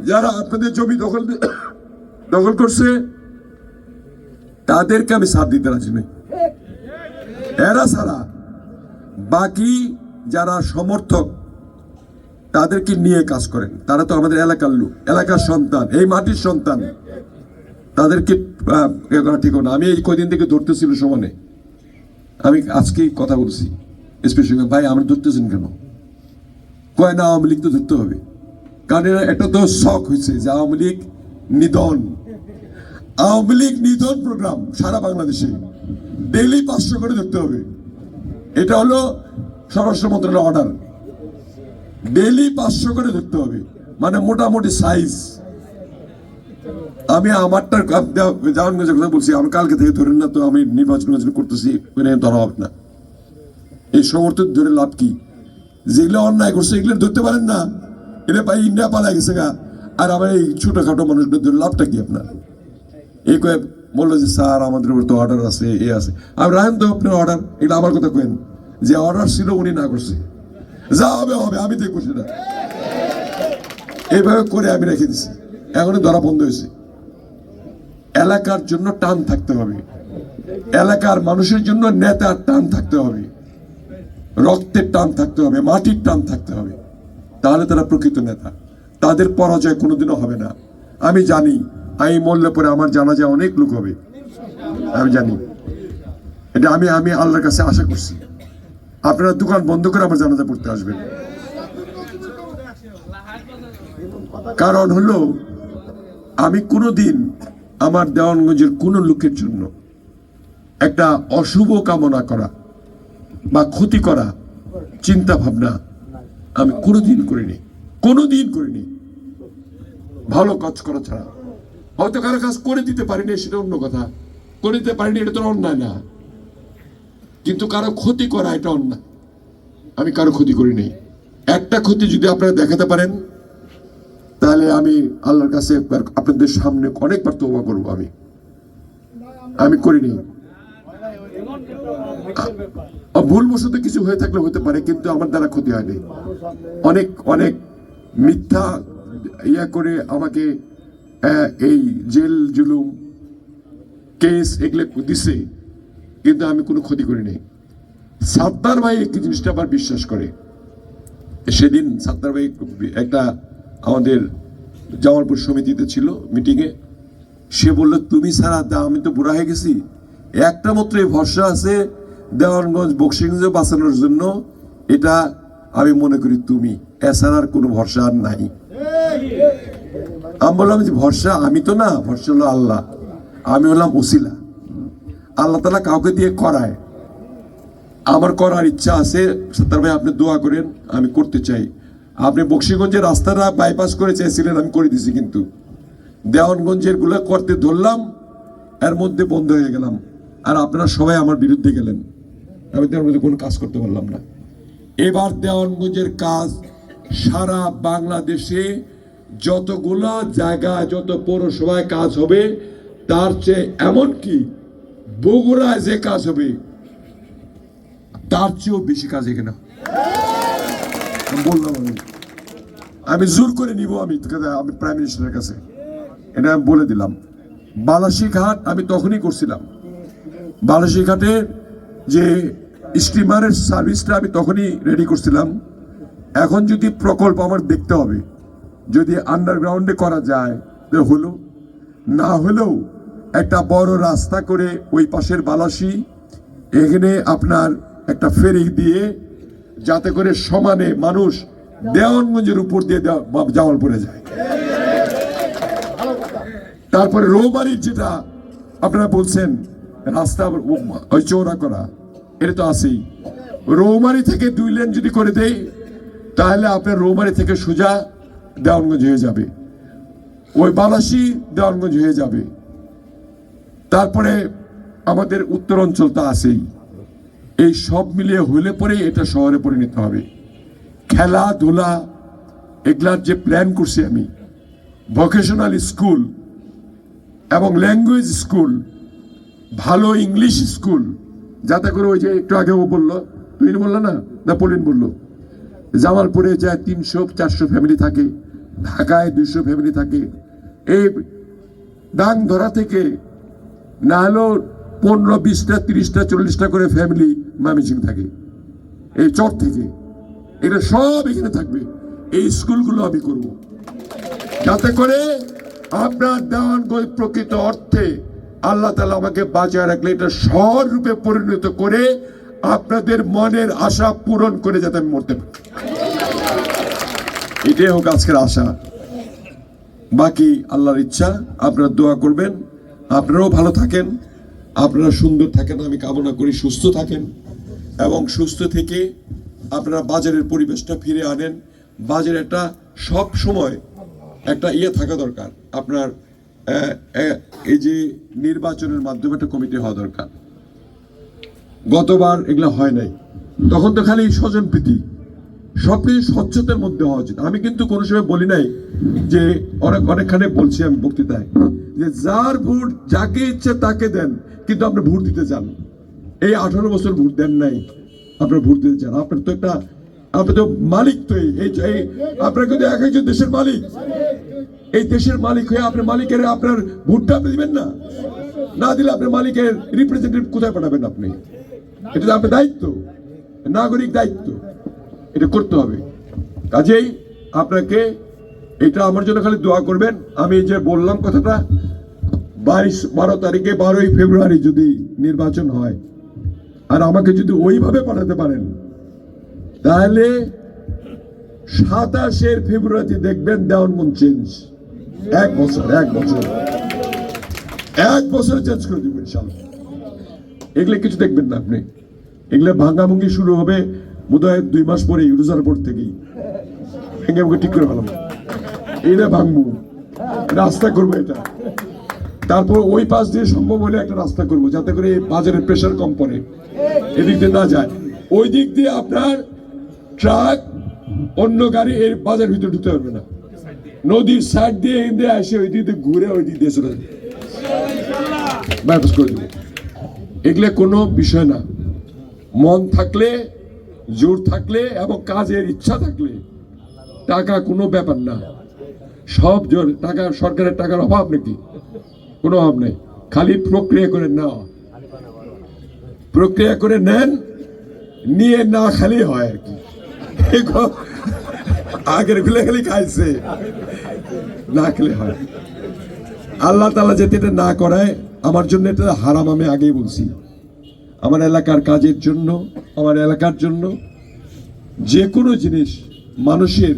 যারা আপনাদের জমি দখল করছে, তাদেরকে আমি সাথ দিতে রাজি নই। এরা ছাড়া বাকি যারা সমর্থক, তাদেরকে নিয়ে কাজ করেন। তারা তো আমাদের এলাকার লোক, এলাকার সন্তান, এই মাটির সন্তান, তাদেরকে ঠিক না। আমি এই কয়দিন থেকে ধরতেছিল সমানে, আমি আজকেই কথা বলছি স্পেশালি, ভাই আমরা ধরতেছেন কেন? কয় না আওয়ামী লীগ তো ধরতে হবে, কারণ এটা তো শখ হয়েছে যে আওয়ামী লীগ নিধন, আওয়ামী লীগ নিধন প্রোগ্রাম সারা বাংলাদেশে ডেইলি 500 করে ধরতে হবে। এটা হলো স্বরাষ্ট্র মন্ত্রণালয়ের অর্ডার, ডেইলি 500 করে ধরতে হবে, মানে মোটামুটি সাইজ। আমি আমারটার জাহাঙ্গীর কথা বলছি, আমি কালকে থেকে ধরেন না তো, আমি নির্বাচন করতেছি, ধরা হবে না। এই সমর্থক ধরে লাভ কি? যেগুলো অন্যায় করছে এগুলো ধরতে পারেন না, এটা পাই ইন্ডিয়া পালা গেছে গা, আর আমার এই ছোটখাটো মানুষদের ধরে লাভটা কি আপনার? এই কয়ে বললো যে স্যার আমাদের উপর তো অর্ডার আছে, এ আছে। আমি রাখেন তো আপনার অর্ডার, এটা আমার কথা কেন? যে অর্ডার ছিল উনি না করছে, যা হবে হবে, আমি দেখবো সেটা। এইভাবে করে আমি রেখে দিছি, এখনই ধরা বন্ধ হয়েছে। এলাকার জন্য টান থাকতে হবে, এলাকার মানুষের জন্য নেতার টান থাকতে হবে, রক্তের টান থাকতে হবে, মাটির টান থাকতে হবে, তাহলে তারা প্রকৃত নেতা। তাদের পরাজয় কোনোদিনও হবে না। আমি জানি আমি মরলে পরে আমার জানাজায় অনেক লোক হবে, আমি জানি এটা। আমি আল্লাহর কাছে আশা করছি আপনারা দোকান বন্ধ করে আমার জানাজা পড়তে আসবেন। কারণ হলো আমি কোনোদিন আমার দেওয়ানগঞ্জের কোনো লোকের জন্য একটা অশুভ কামনা করা বা ক্ষতি করা চিন্তা ভাবনা আমি কোনোদিন করিনি, ভালো কাজ করা ছাড়া। হয়তো কারো কাজ করে দিতে পারিনি, সেটা অন্য কথা, করে দিতে পারিনি এটা তো অন্যায় না, কিন্তু কারো ক্ষতি করা এটা অন্যায়। আমি কারো ক্ষতি করিনি। একটা ক্ষতি যদি আপনারা দেখাতে পারেন, তাহলে আমি আল্লাহর কাছে আপনাদের সামনে অনেকবার তওবা করব। আমি করিনি। ভুলবশত কিছু হয়ে থাকলে হতে পারে, কিন্তু আমার দ্বারা ক্ষতি হয়নি। অনেক অনেক মিথ্যা ইয়া করে আমাকে এই জেল জুলুম কেস এগুলো দিছে, কিন্তু আমি কোনো ক্ষতি করিনি। সাত্তার ভাই একটি জিনিসটা আবার বিশ্বাস করে। সেদিন সাত্তার ভাই একটা আমাদের জামালপুর সমিতিতে ছিল মিটিংয়ে, সে বলল তুমি ছাড়া আমি তো বুড়া হয়ে গেছি, একটা মাত্র ভরসা আছে দেওয়ানগঞ্জ বক্সিগঞ্জ বাঁচানোর জন্য, এটা আমি মনে করি তুমি, এছাড়া আর কোনো ভরসা আর নাই। আমি বললাম যে ভরসা আমি তো না, ভরসা হলো আল্লাহ, আমি হলাম ওসিলা। আল্লাহ তাআলা কাউকে দিয়ে করায়, আমার করার ইচ্ছা আছে। সাত্তার ভাই আপনি দোয়া করেন, আমি করতে চাই। আপনি বক্সিগঞ্জের রাস্তাটা বাইপাস করে চেয়েছিলেন, আমি করে দিছি, কিন্তু দেওয়ানগঞ্জের গুলো করতে ধরলাম, এর মধ্যে বন্ধ হয়ে গেলাম, আর আপনারা সবাই আমার বিরুদ্ধে গেলেন, আমি তার মধ্যে কোনো কাজ করতে পারলাম না। এবার দেওয়ানগঞ্জের কাজ সারা বাংলাদেশে যতগুলা জায়গা যত পৌরসভায় কাজ হবে তার চেয়ে এমনকি বগুড়ায় যে কাজ হবে তার চেয়েও বেশি কাজ এখানে হবে। বললাম আমি জোর করে নিব, আমি প্রাইম মিনিস্টারের কাছে এটা আমি বলে দিলাম। বালাসীঘাট আমি তখনই করছিলাম, বালাসীঘাটের যে স্টিমারের সার্ভিসটা আমি তখনই রেডি করছিলাম। এখন যদি প্রকল্প আমার দেখতে হবে, যদি আন্ডারগ্রাউন্ডে করা যায় তো হলো, না হলেও একটা বড় রাস্তা করে ওই পাশের বালাসী এখানে আপনার একটা ফেরি দিয়ে যাতে করে সমানে মানুষ দেওয়ানগঞ্জের উপর দিয়ে জামালপুরে যায়। তারপরে রৌমারির যেটা আপনারা বলছেন রাস্তা ওই চৌড়া করা, এটা তো আছেই। রৌমারি থেকে 2 লেন যদি করে দেই তাহলে আপনার রৌমারি থেকে সোজা দেওয়ানগঞ্জ হয়ে যাবে, ওই বালাসী দেওয়ানগঞ্জ হয়ে যাবে। তারপরে আমাদের উত্তর অঞ্চল তো আছেই। এই সব মিলিয়ে হলে পরেই এটা শহরে পরিণত হবে। খেলাধুলা এগুলার যে প্ল্যান করছি আমি, ভোকেশনাল স্কুল এবং ল্যাঙ্গুয়েজ স্কুল, ভালো ইংলিশ স্কুল, যাতে করে ওই যে একটু আগে ও বললো, তুই বললো না পলিন বললো, জামালপুরে যায় 300-400 ফ্যামিলি থাকে, ঢাকায় 200 ফ্যামিলি থাকে, এই ডাং ধরা থেকে না হলেও 15, 20টা, 30টা, 40টা করে ফ্যামিলি ময়মনসিংহ থাকে, এই চর থেকে। এটা সব এখানে থাকবে। এই স্কুলগুলো আমি করব যাতে করে আপনার দেওয়ানগঞ্জ প্রকৃত অর্থে আল্লাহ তাআলা আমাকে বাঁচিয়ে রাখলে এটা শহর রূপে পরিণত করে আপনাদের মনের আশা পূরণ করে যাতে আমি মরতে পারি, এটাই হোক আজকের আশা। বাকি আল্লাহর ইচ্ছা। আপনারা দোয়া করবেন, আপনারাও ভালো থাকেন, আপনারা সুন্দর থাকেন, আমি কামনা করি সুস্থ থাকেন, এবং সুস্থ থেকে আপনারা বাজারের পরিবেশটা ফিরে আনেন। বাজারে একটা সব সময় একটা থাকা দরকার, আপনার এই যে নির্বাচনের মাধ্যমে একটা কমিটি হওয়া দরকার। গতবার এগুলা হয় নাই, তখন তো খালি স্বজন প্রীতি, সবকিছু স্বচ্ছতার মধ্যে হওয়া উচিত। আমি কিন্তু কোনো সময় বলি নাই যে, অনেকখানে বলছি আমি বক্তৃতায় যে যার ভোট যাকে ইচ্ছে তাকে দেন, কিন্তু আপনি ভোট দিতে চান। এই 18 বছর ভোট দেন নাই, আপনার ভোট দিতে চান। আপনার তো একটা, আপনি তো মালিক, তো এই আপনার কিন্তু এক একজন দেশের মালিক। এই দেশের মালিক হয়ে আপনার মালিকের আপনার ভোটটা আপনি দিবেন না, না দিলে আপনার মালিকের রিপ্রেজেন্টেটিভ কোথায় পাঠাবেন আপনি? এটা তো আপনার দায়িত্ব, নাগরিক দায়িত্ব, এটা করতে হবে। কাজেই আপনাকে এটা আমার জন্য খালি দোয়া করবেন। আমি যে বললাম কথাটা, 12 তারিখে 12ই ফেব্রুয়ারি যদি নির্বাচন হয় আর আমাকে যদি ওইভাবে পাঠাতে পারেন, তাহলে 27 ফেব্রুয়ারিতে দেখবেন দেওয়ানগঞ্জ চেঞ্জ। 1 বছর চেঞ্জ করে দিব ইনশাআল্লাহ। এগুলো কিছু দেখবেন না আপনি, এগুলো ভাঙ্গাভুঙ্গি শুরু হবে বোধহয় 2 মাস পরেই, রোজার পর থেকেই ভেঙে মুখে ঠিক করে ফেলাম। এইটা ভাঙবো, রাস্তা করবো এটা, তারপর ওই পাশ দিয়ে সম্ভব হলে একটা রাস্তা করবো যাতে করে বাজারের প্রেশার কম পড়ে, এদিক দিয়ে না যায়। ওই দিক দিয়ে আপনার ট্রাক অন্য গাড়ি এর বাজার ভিতরে ঢুকতে পারবে না। নদীর সাইড দিয়ে ইন্ডিয়া এসে ওই দিক দিয়ে ঘুরে ওই দিক দিয়ে চলে যাবে, করে দেবো। এগুলো কোনো বিষয় না। মন থাকলে, জোর থাকলে এবং কাজের ইচ্ছা থাকলে টাকা কোনো ব্যাপার না। সব জোর টাকা, সরকারের টাকার অভাব নাকি? কোনো অভাব নেই, খালি প্রক্রিয়া করে নেওয়া, প্রক্রিয়া করে নেন, নিয়ে না খালি হয় আর কি। আগের গুলো খালি খাইছে, না খেলে হয়। আল্লাহ তাআলা যাতে এটা না করায়, আমার জন্য এটা হারাম। আমি আগেই বলছি, আমার এলাকার কাজের জন্য, আমার এলাকার জন্য যে কোনো জিনিস, মানুষের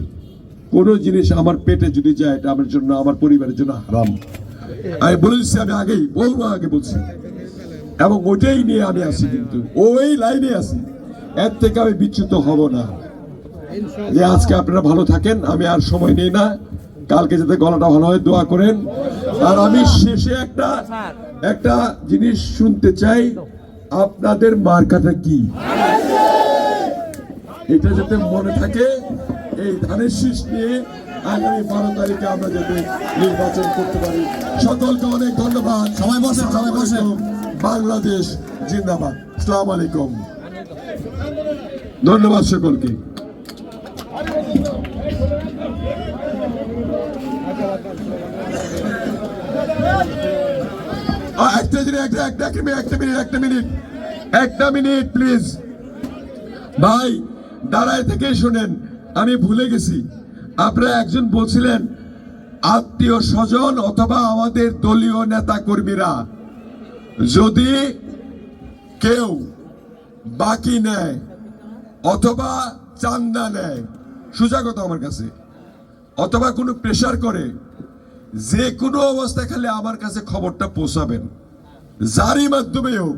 কোনো জিনিস আমার পেটে যদি যায়, এটা আমার জন্য, আমার পরিবারের জন্য হারাম। আমি বলে দিচ্ছি, আমি আগেই বলবো, আগে বলছি, এবং ওইটাই নিয়ে আমি আসি, কিন্তু ওই লাইনে আসি, এর থেকে আমি বিচ্যুত হব না। যে আজকে আপনারা ভালো থাকেন, আমি আর সময় নেই না, কালকে যাতে গলাটা ভালো হয় দোয়া করেন। আর আমি শেষে একটা জিনিস শুনতে চাই, আপনাদের মার্কাটা কি, এটা যাতে মনে থাকে। এই ধানের শীষ নিয়ে আগামী 12 তারিখে আমরা যাতে নির্বাচন করতে পারি। সকলকে অনেক ধন্যবাদ। সবাই বসেন, সবাই বসেন। বাংলাদেশ জিন্দাবাদ। আসসালামু আলাইকুম। ধন্যবাদ সকলকে। একটা মিনিট প্লিজ ভাই, দাঁড়ায় থেকে শোনেন। আমি ভুলে গেছি, আপনারা একজন বলছিলেন আত্মীয় স্বজন অথবা আমাদের দলীয় নেতা কর্মীরা যদি কেউ বাকি নেয় অথবা চান্দা নেয়, সোজা কথা আমার কাছে, অথবা কোনো প্রেসার করে, যে কোনো অবস্থায় খালি আমার কাছে খবরটা পৌঁছাবেন, যারই মাধ্যমে হোক,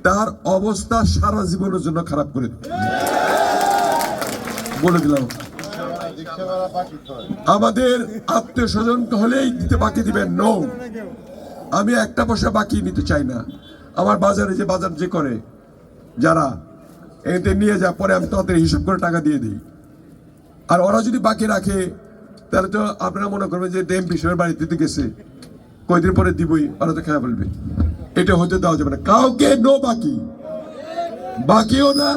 তার অবস্থা সারা জীবনের জন্য খারাপ করে দেবে। বলে দিলাম, আমাদের আত্মীয় স্বজন হলেই দিতে বাকি দিবেন। নো, আমি একটা পয়সা বাকি নিতে চাই না। আমার বাজারে যে বাজার যে করে যারা এতে নিয়ে যা, পরে আমি তাদের হিসাব করে টাকা দিয়ে দিই। আর ওরা যদি বাকি রাখে তাহলে তো আপনারা মনে করবেন যে এমপি সাহেবের বাড়িতে দিতে গেছে, কয়দিন পরে দিবই, ওরা তো খেয়ে ফেলবে। এটা হতে দেওয়া যাবে না কাউকে। নো বাকি, বাকিও না।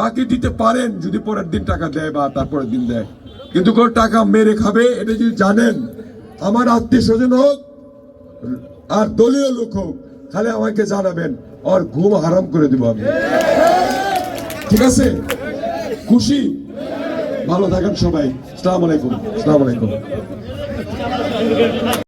বাকি দিতে পারেন যদি পরের দিন টাকা দেয় বা তারপরের দিন দেয়, কিন্তু কোনো টাকা মেরে খাবে এটা যদি জানেন, আমার আত্মীয় স্বজন হোক আর দলীয় লোক হোক, খালি আমাকে জানাবেন, আর ঘুম হারাম করে দিব আমি। ঠিক আছে? খুশি? ভালো থাকেন সবাই। আসসালামু আলাইকুম। আসসালামু আলাইকুম।